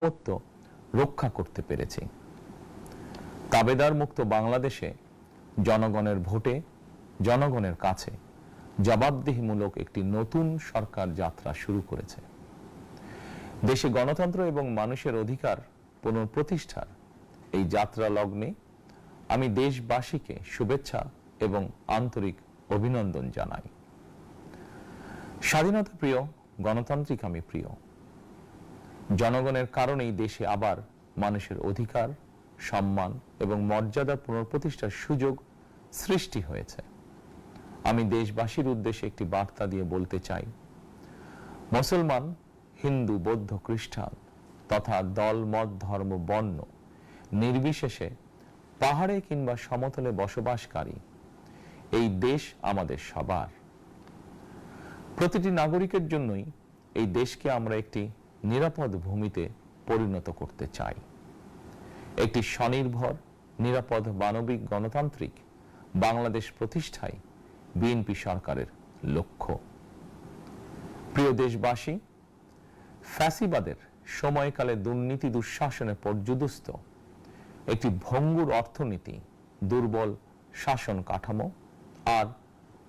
সার্বভৌমত্ব রক্ষা করতে পেরেছি। তাবেদার মুক্ত বাংলাদেশে জনগণের ভোটে জনগণের কাছে জবাবদিহিমূলক একটি নতুন সরকার যাত্রা শুরু করেছে। দেশে গণতন্ত্র এবং মানুষের অধিকার পুনঃপ্রতিষ্ঠার এই যাত্রা লগ্নে আমি দেশবাসীকে শুভেচ্ছা এবং আন্তরিক অভিনন্দন জানাই। স্বাধীনতা প্রিয়, গণতান্ত্রিক আমি প্রিয়। জনগণের কারণেই দেশে আবার মানুষের অধিকার, সম্মান এবং মর্যাদা পুনঃপ্রতিষ্ঠার সুযোগ সৃষ্টি হয়েছে। আমি দেশবাসীর উদ্দেশ্যে একটি বার্তা দিয়ে বলতে চাই, মুসলমান, হিন্দু, বৌদ্ধ, খ্রিস্টান তথা দল, মত, ধর্ম, বর্ণ নির্বিশেষে পাহাড়ে কিংবা সমতলে বসবাসকারী এই দেশ আমাদের সবার। প্রতিটি নাগরিকের জন্যই এই দেশকে আমরা একটি নিরাপদ ভূমিতে পরিণত করতে চাই। একটি স্বনির্ভর, নিরাপদ, মানবিক, গণতান্ত্রিক বাংলাদেশ প্রতিষ্ঠাই বিএনপি সরকারের লক্ষ্য। প্রিয় দেশবাসী, ফ্যাসিবাদের সময়কালে দুর্নীতি দুঃশাসনে পর্যুদস্ত একটি ভঙ্গুর অর্থনীতি, দুর্বল শাসন কাঠামো আর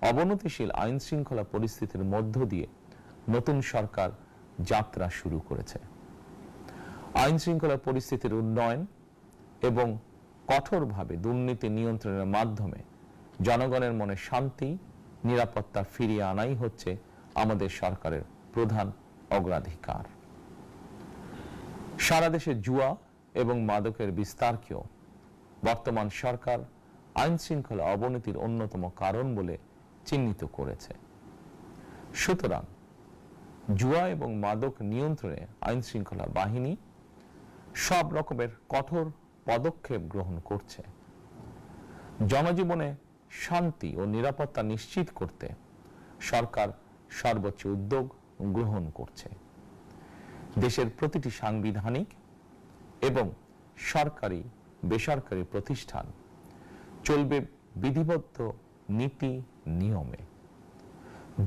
অবনতিশীল আইন শৃঙ্খলা পরিস্থিতির মধ্য দিয়ে নতুন সরকার যাত্রা শুরু করেছে। আইন শৃঙ্খলা পরিস্থিতির উন্নয়ন এবং কঠোরভাবে দুর্নীতি নিয়ন্ত্রণের মাধ্যমে জনগণের মনে শান্তি, নিরাপত্তা ফিরিয়ে আনাই হচ্ছে আমাদের সরকারের প্রধান অগ্রাধিকার। সারা দেশে জুয়া এবং মাদকের বিস্তারকেও বর্তমান সরকার আইন শৃঙ্খলা অবনতির অন্যতম কারণ বলে চিহ্নিত করেছে। সুতরাং জুয়া এবং মাদক নিয়ন্ত্রণে আইন শৃঙ্খলা বাহিনী সব রকমের কঠোর পদক্ষেপ গ্রহণ করছে। জনজীবনে শান্তি ও নিরাপত্তা নিশ্চিত করতে সরকার সর্বোচ্চ উদ্যোগ গ্রহণ করছে। দেশের প্রতিটি সাংবিধানিক এবং সরকারি বেসরকারি প্রতিষ্ঠান চলবে বিধিবদ্ধ নীতি নিয়মে।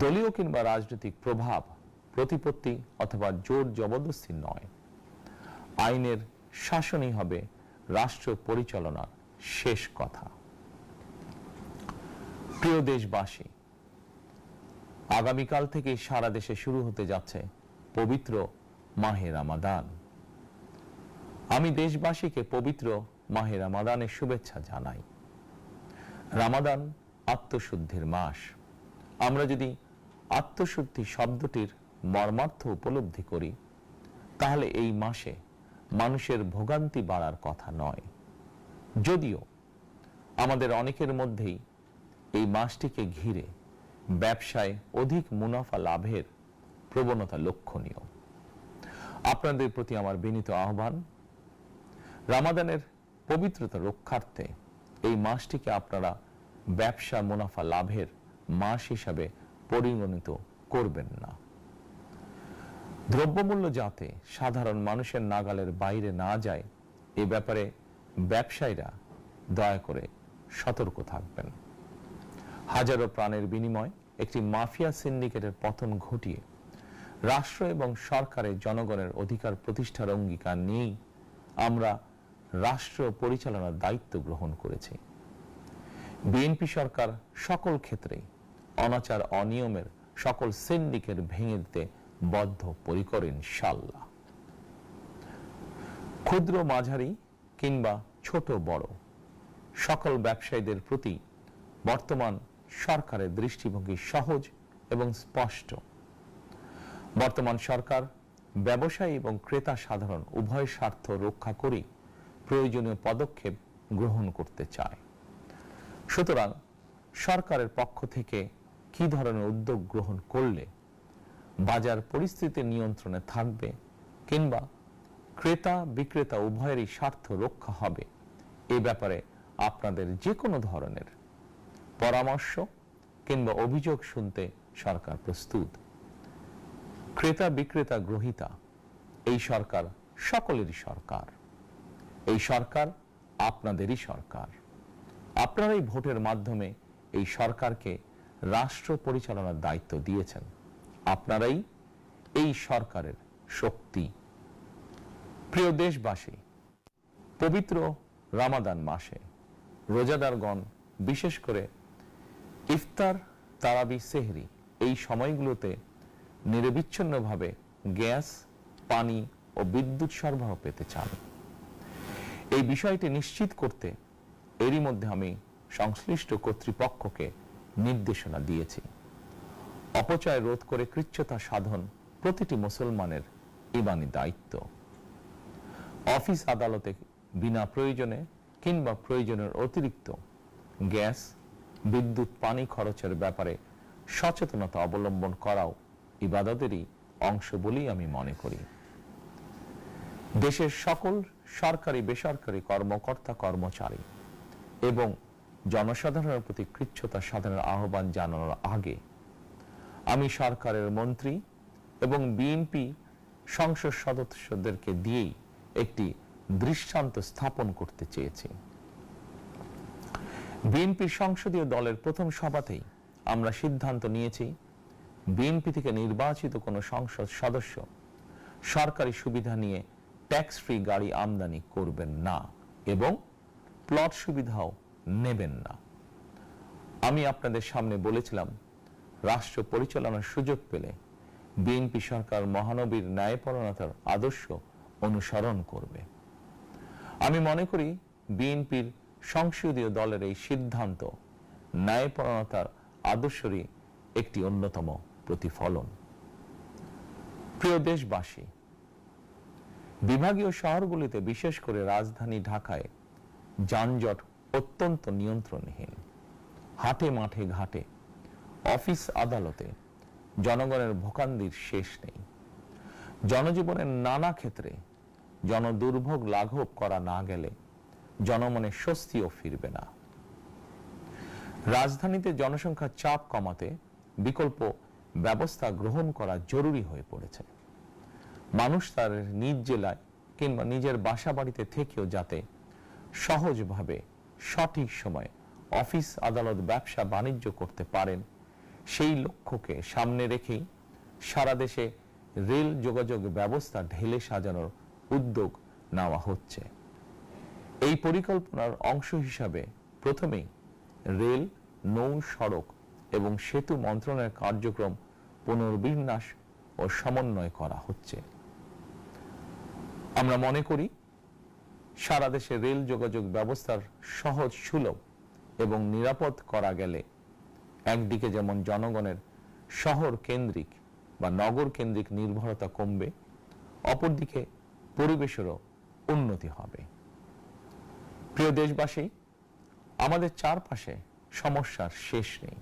দলীয় কিংবা রাজনৈতিক প্রভাব, প্রতিপত্তি অথবা জোর জবরদস্তি নয়। আইনের শাসনই হবে রাষ্ট্র পরিচালনার শেষ কথা। প্রিয় দেশবাসী, আগামীকাল থেকে সারা দেশে শুরু হতে যাচ্ছে পবিত্র মাহে রমাদান। আমি দেশবাসীকে পবিত্র মাহে রমাদানের শুভেচ্ছা জানাই। রমাদান আত্মশুদ্ধির মাস। আমরা যদি আত্মশুদ্ধি শব্দটির মর্মার্থ উপলব্ধি করি, তাহলে এই মাসে মানুষের ভোগান্তি বাড়ার কথা নয়। যদিও আমাদের অনেকের মধ্যেই এই মাসটিকে ঘিরে ব্যবসায় অধিক মুনাফা লাভের প্রবণতা লক্ষণীয়। আপনাদের প্রতি আমার বিনীত আহ্বান, রমাদানের পবিত্রতা রক্ষার্থে এই মাসটিকে আপনারা ব্যবসা মুনাফা লাভের মাস হিসাবে পরিগণিত করবেন না। দ্রব্যমূল্য যাতে সাধারণ মানুষের নাগালের বাইরে না যায়, এ ব্যাপারে ব্যবসায়ীরা দয়া করে সতর্ক থাকবেন। হাজারো প্রাণের বিনিময় একটি মাফিয়া সিন্ডিকেটের পতন ঘটিয়ে রাষ্ট্র এবং সরকারের জনগণের অধিকার প্রতিষ্ঠার অঙ্গীকার নিয়েই আমরা রাষ্ট্র পরিচালনার দায়িত্ব গ্রহণ করেছি। বিএনপি সরকার সকল ক্ষেত্রে অনাচার অনিয়মের সকল সিন্ডিকেট ভেঙে দিতে বদ্ধপরিকর ইনশাআল্লাহ। ক্ষুদ্র, মাঝারি কিংবা ছোট বড় সকল ব্যবসায়ীদের প্রতি বর্তমান সরকারের দৃষ্টিভঙ্গি সহজ এবং স্পষ্ট। বর্তমান সরকার ব্যবসায়ী এবং ক্রেতা সাধারণ উভয় স্বার্থ রক্ষা করে প্রয়োজনীয় পদক্ষেপ গ্রহণ করতে চায়। সুতরাং সরকারের পক্ষ থেকে কি ধরনের উদ্যোগ গ্রহণ করলে বাজার পরিস্থিতি নিয়ন্ত্রণে থাকবে কিংবা ক্রেতা বিক্রেতা উভয়েরই স্বার্থ রক্ষা হবে, এ ব্যাপারে আপনাদের যে কোনো ধরনের পরামর্শ কিংবা অভিযোগ শুনতে সরকার প্রস্তুত। ক্রেতা বিক্রেতা গ্রহীতা এই সরকার সকলেরই সরকার। এই সরকার আপনাদেরই সরকার। আপনারাই ভোটের মাধ্যমে এই সরকারকে রাষ্ট্র পরিচালনার দায়িত্ব দিয়েছেন। আপনারাই এই সরকারের শক্তি। প্রিয় দেশবাসী, পবিত্র রমাদান মাসে রোজাদারগণ বিশেষ করে ইফতার, তারাবি, সেহরি এই সময়গুলোতে নিরবিচ্ছিন্নভাবে গ্যাস, পানি ও বিদ্যুৎ সরবরাহ পেতে চান। এই বিষয়টি নিশ্চিত করতে এরই মধ্যে আমি সংশ্লিষ্ট কর্তৃপক্ষকে নির্দেশনা দিয়েছি। অপচয় রোধ করে কৃচ্ছ্রতা সাধন প্রতিটি মুসলমানের ঈমানি দায়িত্ব। অফিস আদালতে বিনা প্রয়োজনে কিংবা প্রয়োজনের অতিরিক্ত গ্যাস, বিদ্যুৎ, পানি খরচের ব্যাপারে সচেতনতা অবলম্বন করাও ইবাদতেরই অংশ বলেই আমি মনে করি। দেশের সকল সরকারি, বেসরকারি কর্মকর্তা, কর্মচারী এবং জনসাধারণের প্রতি কৃচ্ছ্রতা সাধনের আহ্বান জানানোর আগে আমি সরকারের মন্ত্রী এবং বিএনপি সংসদ সদস্যদেরকে দিয়েই একটি দৃষ্টান্ত স্থাপন করতে চেয়েছি। বিএনপির সংসদীয় দলের প্রথম সভাতেই আমরা সিদ্ধান্ত নিয়েছি, বিএনপি থেকে নির্বাচিত কোনো সংসদ সদস্য সরকারি সুবিধা নিয়ে ট্যাক্স ফ্রি গাড়ি আমদানি করবেন না এবং প্লট সুবিধাও নেবেন না। আমি আপনাদের সামনে বলেছিলাম, রাষ্ট্র পরিচালনার সুযোগ পেলে বিএনপি সরকার মহানবীর ন্যায়পরায়ণতার আদর্শ অনুসরণ করবে। আমি মনে করি বিএনপির সংসদীয় দলের এই সিদ্ধান্ত ন্যায়পরায়ণতার আদর্শেরই একটি অন্যতম প্রতিফলন। প্রিয় দেশবাসী, বিভাগীয় শহরগুলিতে বিশেষ করে রাজধানী ঢাকায় যানজট অত্যন্ত নিয়ন্ত্রণহীন। হাটে, মাঠে, ঘাটে, অফিস, আদালতে জনগণের ভোগান্তির শেষ নেই। জনজীবনের নানা ক্ষেত্রে জনদুর্ভোগ লাঘব করা না গেলে জনমনে স্বস্তিও ফিরবে না। রাজধানীতে জনসংখ্যার চাপ কমাতে বিকল্প ব্যবস্থা গ্রহণ করা জরুরি হয়ে পড়েছে। মানুষ তার নিজ জেলায় কিংবা নিজের বাসা বাড়িতে থেকেও যাতে সহজভাবে সঠিক সময়ে অফিস, আদালত, ব্যবসা বাণিজ্য করতে পারেন, সেই লক্ষ্যকে সামনে রেখেই সারা দেশে রেল যোগাযোগ ব্যবস্থা ঢেলে সাজানোর উদ্যোগ নেওয়া হচ্ছে। এই পরিকল্পনার অংশ হিসাবে প্রথমেই রেল, নৌ, সড়ক এবং সেতু মন্ত্রণালয়ের কার্যক্রম পুনর্বিন্যাস ও সমন্বয় করা হচ্ছে। আমরা মনে করি সারা দেশে রেল যোগাযোগ ব্যবস্থার সহজ, সুলভ এবং নিরাপদ করা গেলে একদিকে যেমন জনগণের শহর কেন্দ্রিক বা নগর কেন্দ্রিক নির্ভরতা কমবে, অপরদিকে পরিবেশেরও উন্নতি হবে। প্রিয় দেশবাসী, আমাদের চারপাশে সমস্যার শেষ নেই,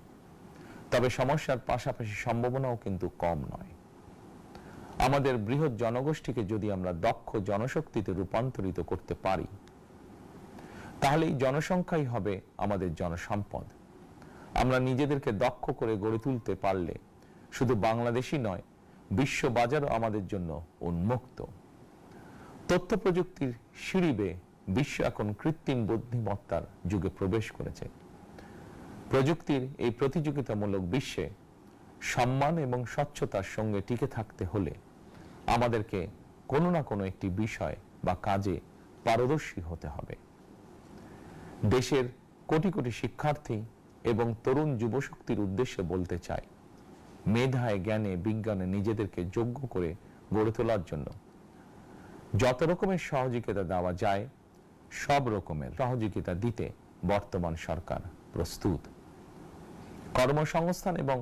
তবে সমস্যার পাশাপাশি সম্ভাবনাও কিন্তু কম নয়। আমাদের বৃহৎ জনগোষ্ঠীকে যদি আমরা দক্ষ জনশক্তিতে রূপান্তরিত করতে পারি, তাহলে এই জনসংখ্যাই হবে আমাদের জনসম্পদ। আমরা নিজেদেরকে দক্ষ করে গড়ে তুলতে পারলে শুধু বাংলাদেশই নয়, বিশ্ব বাজারও আমাদের জন্য উন্মুক্ত। তথ্য প্রযুক্তির সিঁড়ি বেয়ে বিশ্ব এখন কৃত্রিম বুদ্ধিমত্তার যুগে প্রবেশ করেছে। প্রযুক্তির এই প্রতিযোগিতামূলক বিশ্বে সম্মান এবং স্বচ্ছতার সঙ্গে টিকে থাকতে হলে আমাদেরকে কোনো না কোনো একটি বিষয় বা কাজে পারদর্শী হতে হবে। দেশের কোটি কোটি শিক্ষার্থী এবং তরুণ যুবশক্তির উদ্দেশ্যে বলতে চাই, মেধায়, জ্ঞানে, বিজ্ঞানে নিজেদেরকে যোগ্য করে গড়ে তোলার জন্য যত রকমের সহযোগিতা দেওয়া যায় সব রকমের সহযোগিতা দিতে বর্তমান সরকার প্রস্তুত। কর্মসংস্থান এবং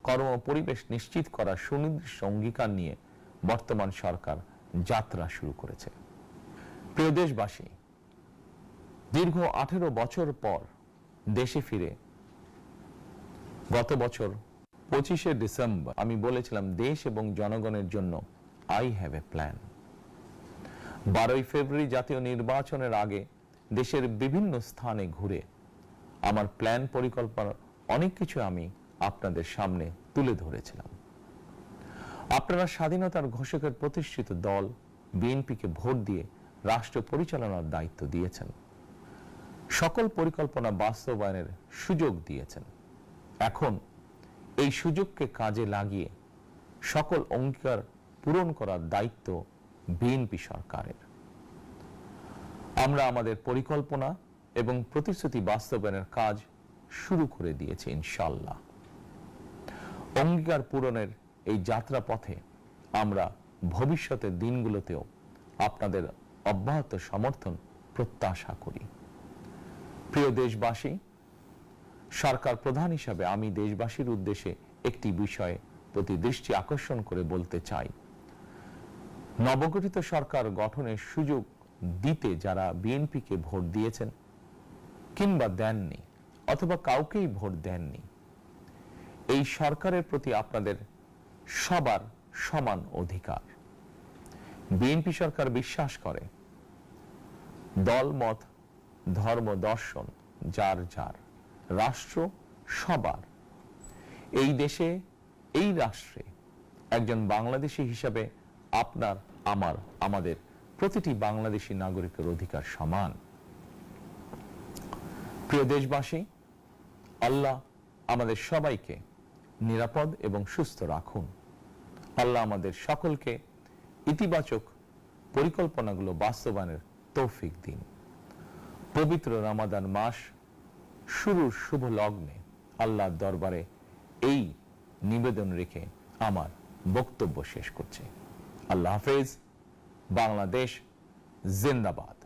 কর্ম পরিবেশ নিশ্চিত করার সুনির্দিষ্ট অঙ্গীকার নিয়ে বর্তমান সরকার যাত্রা শুরু করেছে। প্রিয় দেশবাসী, দীর্ঘ 18 বছর পর দেশে ফিরে গত বছর 25শে ডিসেম্বর আমি বলেছিলাম, দেশ এবং জনগণের জন্য আই হ্যাভ এ প্ল্যান। 12ই ফেব্রুয়ারি জাতীয় নির্বাচনের আগে দেশের বিভিন্ন স্থানে ঘুরে আমার প্ল্যান, পরিকল্পনা অনেক কিছু আমি আপনাদের সামনে তুলে ধরেছিলাম। আপনারা স্বাধীনতার ঘোষকের প্রতিষ্ঠিত দল বিএনপিকে ভোট দিয়ে রাষ্ট্র পরিচালনার দায়িত্ব দিয়েছেন, সকল পরিকল্পনা বাস্তবায়নের সুযোগ দিয়েছেন। এখন এই সুযোগকে কাজে লাগিয়ে সকল অঙ্গীকার পূরণ করার দায়িত্ব বিএনপি সরকারের। আমরা আমাদের পরিকল্পনা এবং প্রতিশ্রুতি বাস্তবায়নের কাজ শুরু করে দিয়েছি ইনশাআল্লাহ। অঙ্গীকার পূরণের এই যাত্রা পথে আমরা ভবিষ্যতের দিনগুলোতেও আপনাদের অব্যাহত সমর্থন প্রত্যাশা করি। প্রিয় দেশবাসী, সরকার প্রধান হিসাবে আমি দেশবাসীর উদ্দেশ্যে একটি বিষয়ে প্রতি দৃষ্টি আকর্ষণ করে বলতে চাই। নবগঠিত সরকার গঠনের সুযোগ দিতে যারা বিএনপিকে ভোট দিয়েছেন কিংবা দেননি অথবা কাউকেই ভোট দেননি, এই সরকারের প্রতি আপনাদের সবার সমান অধিকার। বিএনপি সরকার বিশ্বাস করে দল মত ধর্ম দর্শন যার যার, রাষ্ট্র সবার। এই দেশে এই রাষ্ট্রে একজন বাংলাদেশী হিসাবে আপনার আমার আমাদের প্রতিটি বাংলাদেশী নাগরিকের অধিকার সমান। প্রিয় দেশবাসী, আল্লাহ আমাদের সবাইকে নিরাপদ এবং সুস্থ রাখুন। আল্লাহ আমাদের সকলকে ইতিবাচক পরিকল্পনাগুলো বাস্তবায়নের তৌফিক দিন। পবিত্র রমাদান মাস শুরুর শুভ লগ্নে আল্লাহর দরবারে এই নিবেদন রেখে আমার বক্তব্য শেষ করছি। আল্লাহ হাফেজ। বাংলাদেশ জিন্দাবাদ।